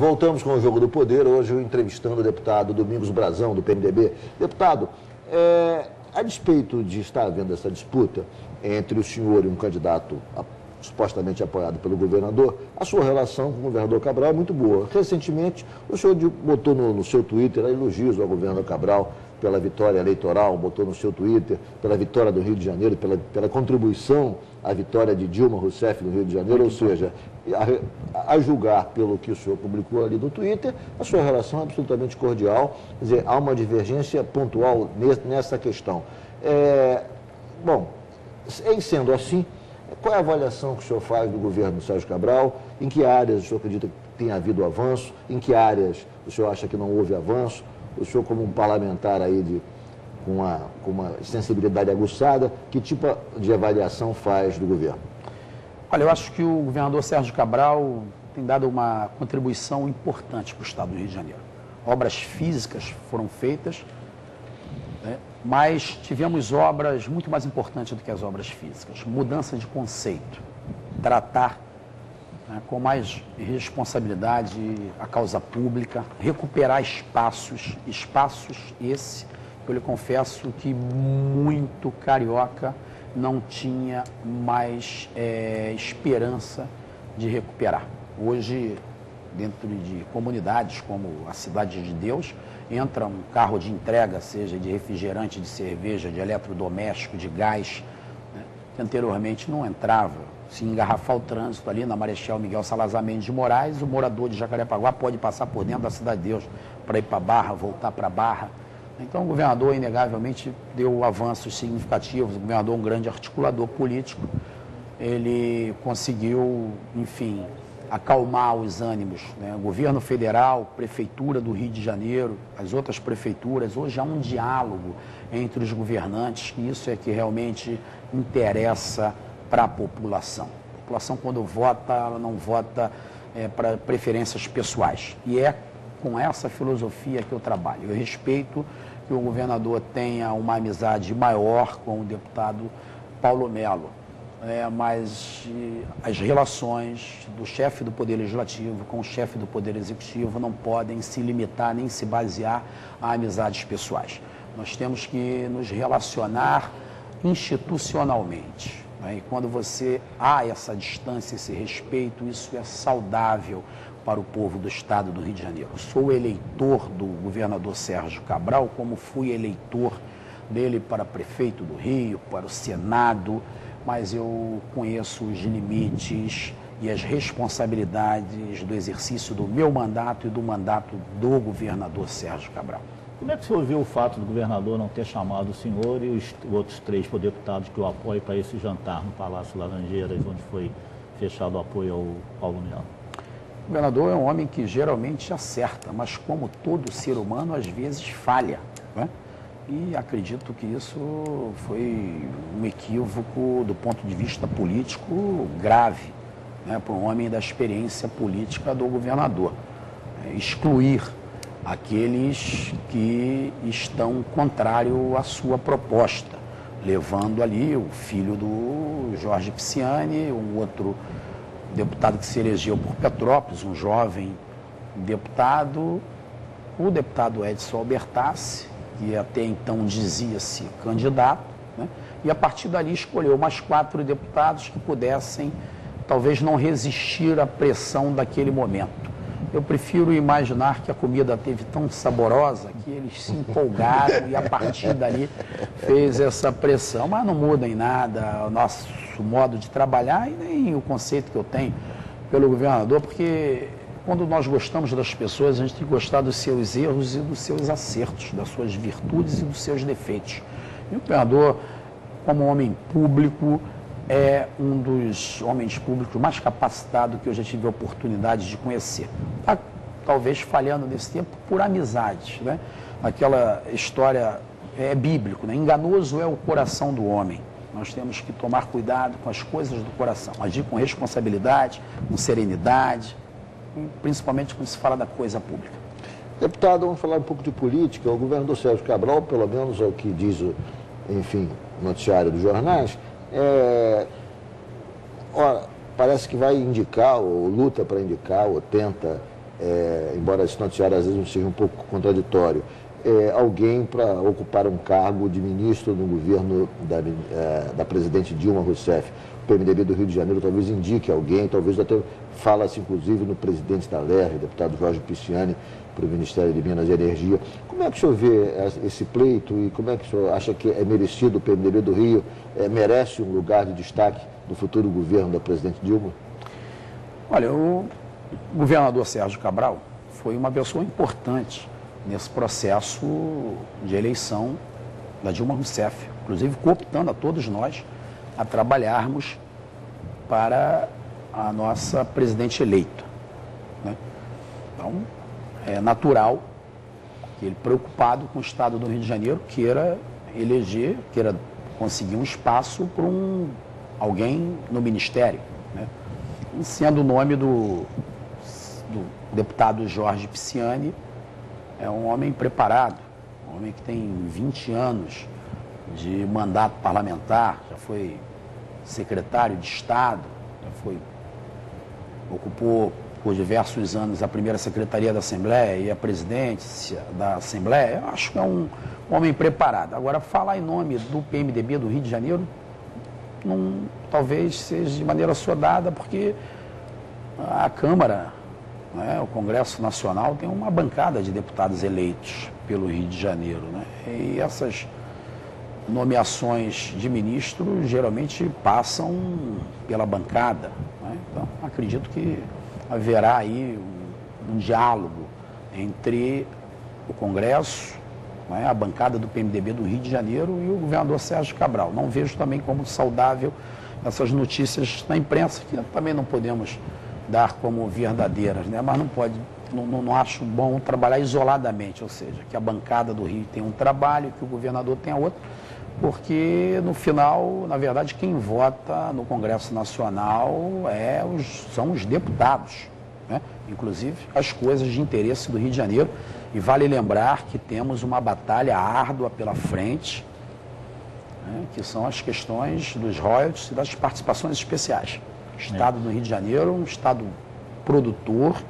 voltamos com o Jogo do Poder, hoje entrevistando o deputado Domingos Brazão, do PMDB. Deputado, a despeito de estar havendo essa disputa entre o senhor e um candidato supostamente apoiado pelo governador, a sua relação com o governador Cabral é muito boa. Recentemente, o senhor botou no seu Twitter elogios ao governador Cabral pela vitória eleitoral, botou no seu Twitter pela vitória do Rio de Janeiro, pela contribuição à vitória de Dilma Rousseff no Rio de Janeiro, ou seja, a julgar pelo que o senhor publicou ali no Twitter, a sua relação é absolutamente cordial, quer dizer, há uma divergência pontual nessa questão. Bom, em sendo assim, qual é a avaliação que o senhor faz do governo do Sérgio Cabral? Em que áreas o senhor acredita que tenha havido avanço? Em que áreas o senhor acha que não houve avanço? O senhor, como um parlamentar aí com uma sensibilidade aguçada, que tipo de avaliação faz do governo? Olha, eu acho que o governador Sérgio Cabral tem dado uma contribuição importante para o estado do Rio de Janeiro. Obras físicas foram feitas, né? Mas tivemos obras muito mais importantes do que as obras físicas. Mudança de conceito, tratar, né, com mais responsabilidade a causa pública, recuperar espaços esse que eu lhe confesso que muito carioca não tinha mais esperança de recuperar. Hoje, dentro de comunidades como a Cidade de Deus, entra um carro de entrega, seja de refrigerante, de cerveja, de eletrodoméstico, de gás, né, que anteriormente não entrava. Se engarrafar o trânsito ali na Marechal Miguel Salazar Mendes de Moraes, o morador de Jacarepaguá pode passar por dentro da Cidade de Deus para ir para Barra, voltar para Barra. Então o governador, inegavelmente, deu avanços significativos. O governador é um grande articulador político. Ele conseguiu, enfim, acalmar os ânimos, né? O governo federal, prefeitura do Rio de Janeiro, as outras prefeituras, hoje há um diálogo entre os governantes, e isso é que realmente interessa para a população. A população, quando vota, ela não vota para preferências pessoais, e é com essa filosofia que eu trabalho. Eu respeito que o governador tenha uma amizade maior com o deputado Paulo Melo, mas as relações do chefe do Poder Legislativo com o chefe do Poder Executivo não podem se limitar nem se basear a amizades pessoais. Nós temos que nos relacionar institucionalmente, né? E quando há essa distância, esse respeito, isso é saudável para o povo do estado do Rio de Janeiro. Sou eleitor do governador Sérgio Cabral, como fui eleitor dele para prefeito do Rio, para o Senado, mas eu conheço os limites e as responsabilidades do exercício do meu mandato e do mandato do governador Sérgio Cabral. Como é que o senhor viu o fato do governador não ter chamado o senhor e os outros 3 deputados que o apoiam para esse jantar no Palácio Laranjeiras, onde foi fechado o apoio ao Paulo Melo? O governador é um homem que geralmente acerta, mas como todo ser humano, às vezes falha, né? E acredito que isso foi um equívoco do ponto de vista político grave, né, para um homem da experiência política do governador. Excluir aqueles que estão contrário à sua proposta, levando ali o filho do Jorge Pisciani, um outro deputado que se elegeu por Petrópolis, um jovem deputado, o deputado Edson Albertassi, que até então dizia-se candidato, né? E a partir dali escolheu mais 4 deputados que pudessem, talvez, não resistir à pressão daquele momento. Eu prefiro imaginar que a comida teve tão saborosa que eles se empolgaram e a partir dali fez essa pressão, mas não muda em nada o nosso modo de trabalhar e nem o conceito que eu tenho pelo governador, porque quando nós gostamos das pessoas, a gente tem que gostar dos seus erros e dos seus acertos, das suas virtudes e dos seus defeitos. E o governador, como homem público, é um dos homens públicos mais capacitados que eu já tive a oportunidade de conhecer. Está talvez falhando nesse tempo por amizades, né? Aquela história é bíblico, né? Enganoso é o coração do homem. Nós temos que tomar cuidado com as coisas do coração, agir com responsabilidade, com serenidade, principalmente quando se fala da coisa pública. Deputado, vamos falar um pouco de política. O governador Sérgio Cabral, pelo menos é o que diz o noticiário dos jornais, parece que vai indicar, ou luta para indicar, ou tenta embora esse noticiário às vezes seja um pouco contraditório, alguém para ocupar um cargo de ministro no governo da presidente Dilma Rousseff. O PMDB do Rio de Janeiro talvez indique alguém, talvez até fala-se inclusive no presidente da LERJ, deputado Jorge Pisciani, para o Ministério de Minas e Energia. Como é que o senhor vê esse pleito e como é que o senhor acha que é merecido o PMDB do Rio, merece um lugar de destaque no futuro governo da presidente Dilma? Olha, o governador Sérgio Cabral foi uma pessoa importante nesse processo de eleição da Dilma Rousseff, inclusive cooptando a todos nós a trabalharmos para a nossa presidente eleita, né? Então, é natural que ele, preocupado com o estado do Rio de Janeiro, queira conseguir um espaço para alguém no ministério, né? E sendo o nome do deputado Jorge Pisciani, é um homem preparado, um homem que tem 20 anos de mandato parlamentar, já foi secretário de Estado, ocupou por diversos anos a primeira secretaria da Assembleia e a presidência da Assembleia. Eu acho que é um homem preparado. Agora, falar em nome do PMDB do Rio de Janeiro talvez seja de maneira sodada, porque a Câmara, né, o Congresso Nacional tem uma bancada de deputados eleitos pelo Rio de Janeiro, né? E essas nomeações de ministro geralmente passam pela bancada, né? Então, acredito que haverá aí um diálogo entre o Congresso, né, a bancada do PMDB do Rio de Janeiro e o governador Sérgio Cabral. Não vejo também como saudável essas notícias na imprensa, que também não podemos dar como verdadeiras, né? Mas não acho bom trabalhar isoladamente, ou seja, que a bancada do Rio tem um trabalho, que o governador tem outro, porque no final, na verdade, quem vota no Congresso Nacional são os deputados, né? Inclusive as coisas de interesse do Rio de Janeiro. E vale lembrar que temos uma batalha árdua pela frente, né, que são as questões dos royalties e das participações especiais. O Estado do Rio de Janeiro é um Estado produtor,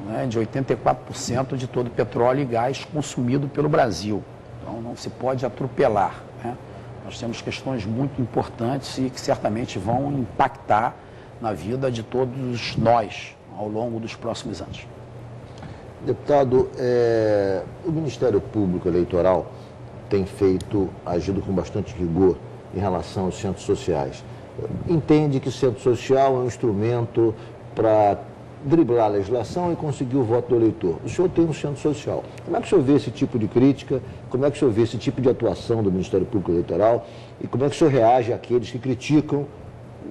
né, de 84% de todo o petróleo e gás consumido pelo Brasil. Então, não se pode atropelar, né? Nós temos questões muito importantes e que certamente vão impactar na vida de todos nós ao longo dos próximos anos. Deputado, o Ministério Público Eleitoral tem agido com bastante rigor em relação aos centros sociais. Entende que o centro social é um instrumento para driblar a legislação e conseguir o voto do eleitor. O senhor tem um centro social. Como é que o senhor vê esse tipo de crítica? Como é que o senhor vê esse tipo de atuação do Ministério Público Eleitoral? E como é que o senhor reage àqueles que criticam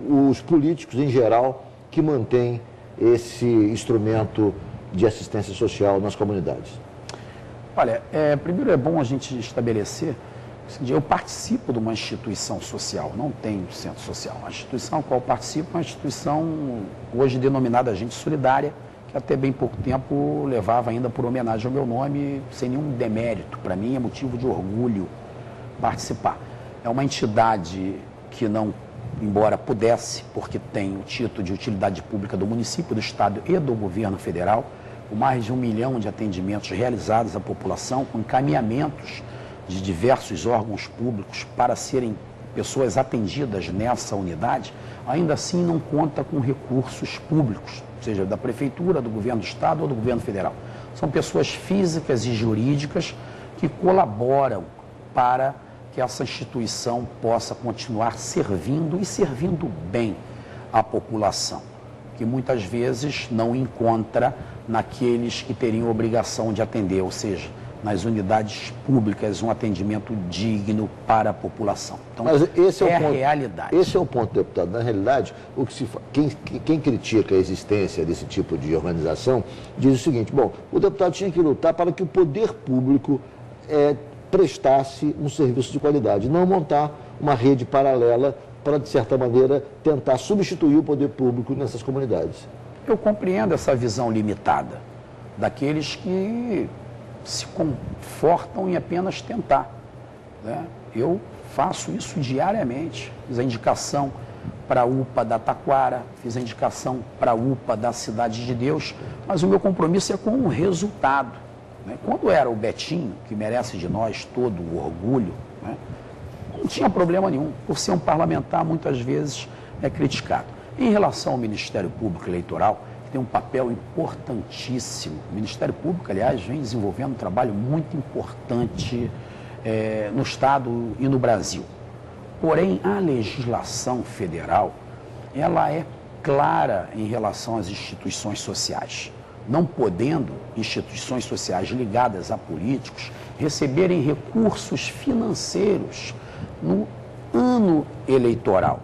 os políticos em geral que mantêm esse instrumento de assistência social nas comunidades? Olha, primeiro é bom a gente estabelecer eu participo de uma instituição social, não tenho centro social. A instituição a qual participo é uma instituição hoje denominada Agente Solidária, que até bem pouco tempo levava ainda por homenagem ao meu nome, sem nenhum demérito. Para mim é motivo de orgulho participar. É uma entidade que não, embora pudesse, porque tem o título de utilidade pública do município, do estado e do governo federal, com mais de 1 milhão de atendimentos realizados à população, com encaminhamentos de diversos órgãos públicos para serem pessoas atendidas nessa unidade, ainda assim não conta com recursos públicos, seja da prefeitura, do governo do estado ou do governo federal. São pessoas físicas e jurídicas que colaboram para que essa instituição possa continuar servindo e servindo bem à população, que muitas vezes não encontra naqueles que teriam obrigação de atender, ou seja, nas unidades públicas, um atendimento digno para a população. Então, mas esse é o ponto, a realidade. Esse é o ponto, deputado. Na realidade, quem critica a existência desse tipo de organização diz o seguinte: bom, o deputado tinha que lutar para que o poder público prestasse um serviço de qualidade, não montar uma rede paralela para, de certa maneira, tentar substituir o poder público nessas comunidades. Eu compreendo essa visão limitada daqueles que se confortam em apenas tentar, né? Eu faço isso diariamente, a indicação para a UPA da Taquara, fiz a indicação para a UPA da Cidade de Deus, mas o meu compromisso é com o resultado, né? Quando era o Betinho, que merece de nós todo o orgulho, né? Não tinha problema nenhum, por ser um parlamentar muitas vezes é criticado. Em relação ao Ministério Público Eleitoral, que tem um papel importantíssimo, o Ministério Público, aliás, vem desenvolvendo um trabalho muito importante no Estado e no Brasil. Porém, a legislação federal, ela é clara em relação às instituições sociais, não podendo instituições sociais ligadas a políticos receberem recursos financeiros no ano eleitoral.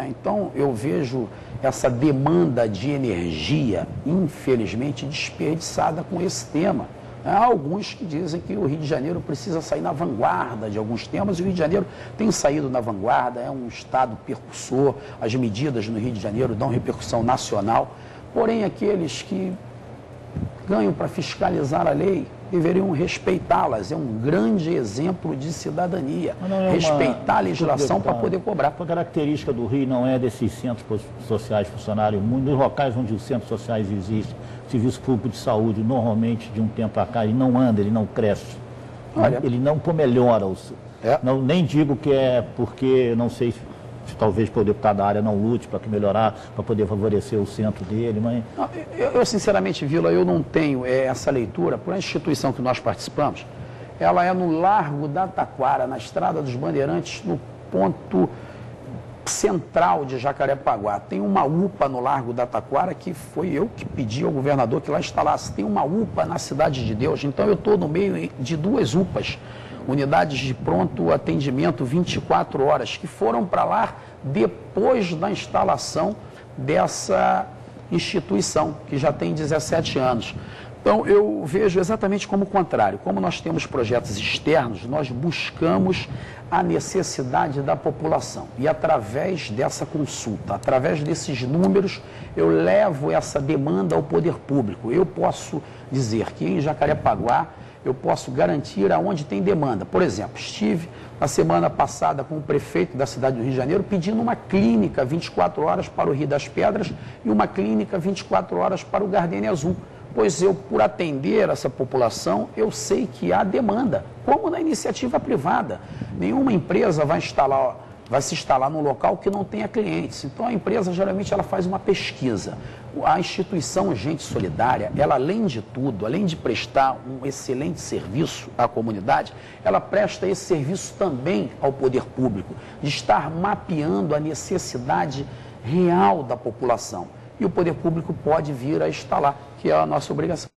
Então, eu vejo essa demanda de energia, infelizmente, desperdiçada com esse tema. Há alguns que dizem que o Rio de Janeiro precisa sair na vanguarda de alguns temas, e o Rio de Janeiro tem saído na vanguarda, é um estado percussor, as medidas no Rio de Janeiro dão repercussão nacional, porém aqueles que ganham para fiscalizar a lei deveriam respeitá-las, é um grande exemplo de cidadania, respeitar a legislação para poder cobrar. A característica do Rio não é desses centros sociais funcionarem muito, nos locais onde os centros sociais existem, serviço público de saúde, normalmente, de um tempo para cá, ele não anda, ele não cresce. Olha, ele não melhora. Não, nem digo que é porque, não sei se talvez o deputado da área não lute para melhorar, para poder favorecer o centro dele, mas... Eu sinceramente, Vila, eu não tenho essa leitura, por a instituição que nós participamos, ela é no Largo da Taquara, na Estrada dos Bandeirantes, no ponto central de Jacarepaguá. Tem uma UPA no Largo da Taquara que foi eu que pedi ao governador que lá instalasse. Tem uma UPA na Cidade de Deus, então eu estou no meio de duas UPAs, unidades de pronto atendimento 24 horas, que foram para lá depois da instalação dessa instituição, que já tem 17 anos. Então, eu vejo exatamente como o contrário. Como nós temos projetos externos, nós buscamos a necessidade da população. E através dessa consulta, através desses números, eu levo essa demanda ao poder público. Eu posso dizer que em Jacarepaguá, eu posso garantir aonde tem demanda. Por exemplo, estive na semana passada com o prefeito da cidade do Rio de Janeiro pedindo uma clínica 24 horas para o Rio das Pedras e uma clínica 24 horas para o Gardênia Azul. Pois eu, por atender essa população, eu sei que há demanda, como na iniciativa privada. Nenhuma empresa vai se instalar num local que não tenha clientes. Então, a empresa, geralmente, ela faz uma pesquisa. A instituição Gente Solidária, ela, além de tudo, além de prestar um excelente serviço à comunidade, ela presta esse serviço também ao poder público, de estar mapeando a necessidade real da população. E o poder público pode vir a instalar, que é a nossa obrigação.